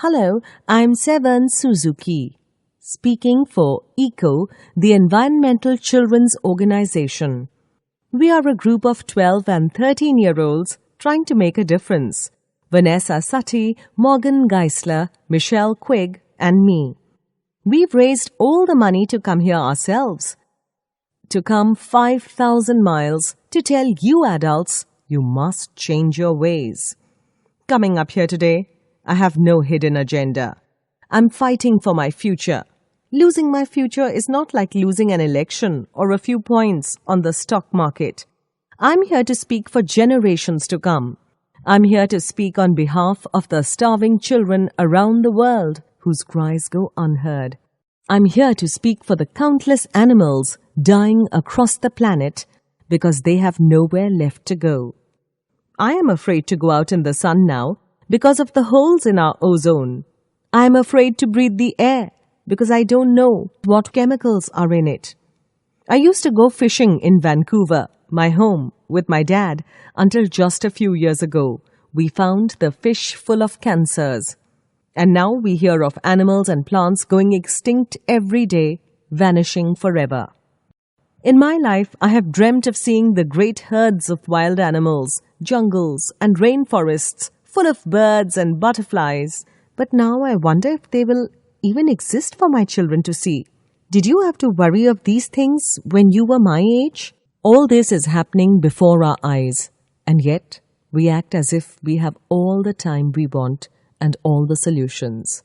Hello, I'm Sevan Suzuki, speaking for ECO, the Environmental Children's Organization. We are a group of 12 and 13-year-olds trying to make a difference. Vanessa Sutty, Morgan Geisler, Michelle Quigg, and me. We've raised all the money to come here ourselves. To come 5,000 miles to tell you adults you must change your ways. Coming up here today, I have no hidden agenda. I'm fighting for my future. Losing my future is not like losing an election or a few points on the stock market. I'm here to speak for generations to come. I'm here to speak on behalf of the starving children around the world whose cries go unheard. I'm here to speak for the countless animals dying across the planet because they have nowhere left to go. I am afraid to go out in the sun now because of the holes in our ozone. I am afraid to breathe the air because I don't know what chemicals are in it. I used to go fishing in Vancouver, my home, with my dad until just a few years ago. We found the fish full of cancers. And now we hear of animals and plants going extinct every day, vanishing forever. In my life, I have dreamt of seeing the great herds of wild animals, jungles and rainforests full of birds and butterflies. But now I wonder if they will even exist for my children to see. Did you have to worry of these things when you were my age? All this is happening before our eyes. And yet, we act as if we have all the time we want and all the solutions.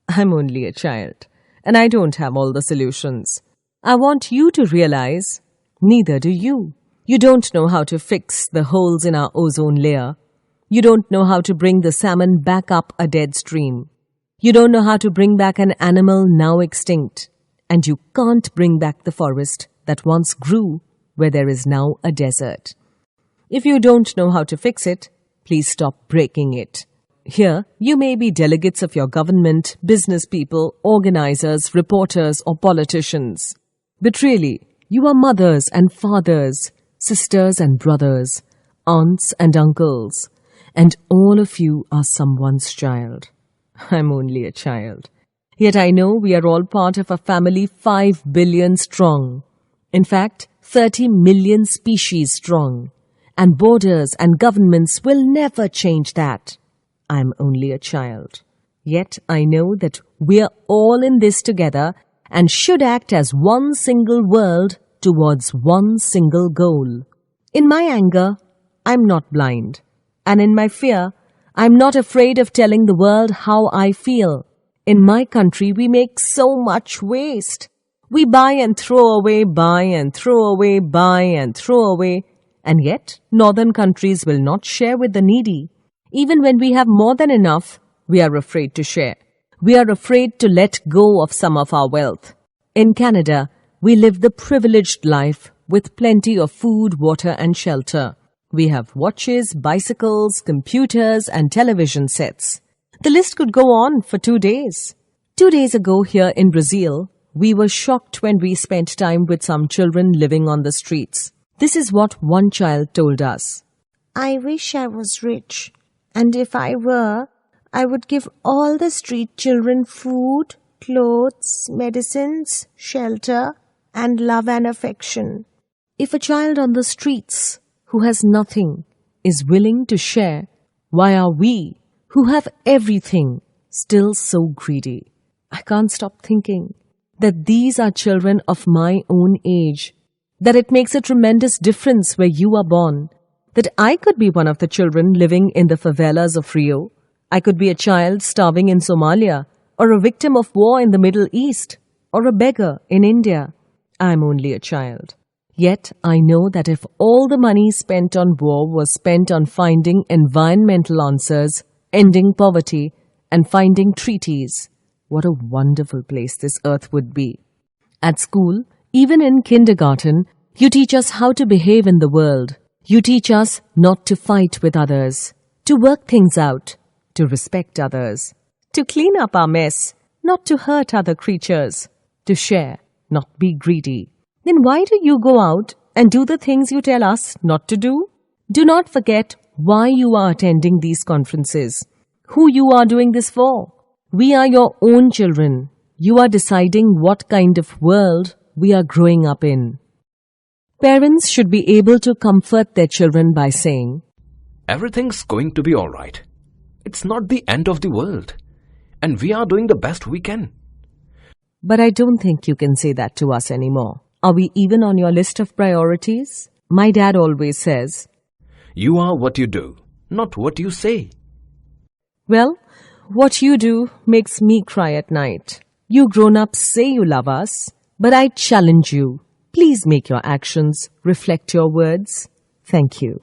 I'm only a child, and I don't have all the solutions. I want you to realize, neither do you. You don't know how to fix the holes in our ozone layer. You don't know how to bring the salmon back up a dead stream. You don't know how to bring back an animal now extinct. And you can't bring back the forest that once grew where there is now a desert. If you don't know how to fix it, please stop breaking it. Here, you may be delegates of your government, business people, organizers, reporters, or politicians. But really, you are mothers and fathers, sisters and brothers, aunts and uncles, and all of you are someone's child. I'm only a child. Yet I know we are all part of a family 5 billion strong. In fact, 30 million species strong. And borders and governments will never change that. I'm only a child. Yet I know that we're all in this together and should act as one single world towards one single goal. In my anger, I'm not blind. And in my fear, I'm not afraid of telling the world how I feel. In my country, we make so much waste. We buy and throw away, buy and throw away, buy and throw away. And yet, northern countries will not share with the needy. Even when we have more than enough, we are afraid to share. We are afraid to let go of some of our wealth. In Canada, we live the privileged life with plenty of food, water and shelter. We have watches, bicycles, computers and television sets. The list could go on for 2 days. 2 days ago here in Brazil, we were shocked when we spent time with some children living on the streets. This is what one child told us. I wish I was rich, and if I were, I would give all the street children food, clothes, medicines, shelter, and love and affection. If a child on the streets who has nothing is willing to share, why are we, who have everything, still so greedy? I can't stop thinking that these are children of my own age, that it makes a tremendous difference where you are born, that I could be one of the children living in the favelas of Rio. I could be a child starving in Somalia, or a victim of war in the Middle East, or a beggar in India. I'm only a child. Yet I know that if all the money spent on war was spent on finding environmental answers, ending poverty, and finding treaties, what a wonderful place this earth would be. At school, even in kindergarten, you teach us how to behave in the world. You teach us not to fight with others, to work things out, to respect others, to clean up our mess, not to hurt other creatures, to share, not be greedy. Then why do you go out and do the things you tell us not to do? Do not forget why you are attending these conferences, who you are doing this for. We are your own children. You are deciding what kind of world we are growing up in. Parents should be able to comfort their children by saying, Everything's going to be all right. It's not the end of the world. And we are doing the best we can. but I don't think you can say that to us anymore. Are we even on your list of priorities? My dad always says, You are what you do, not what you say. well, what you do makes me cry at night. You grown-ups say you love us, but I challenge you. Please make your actions reflect your words. Thank you.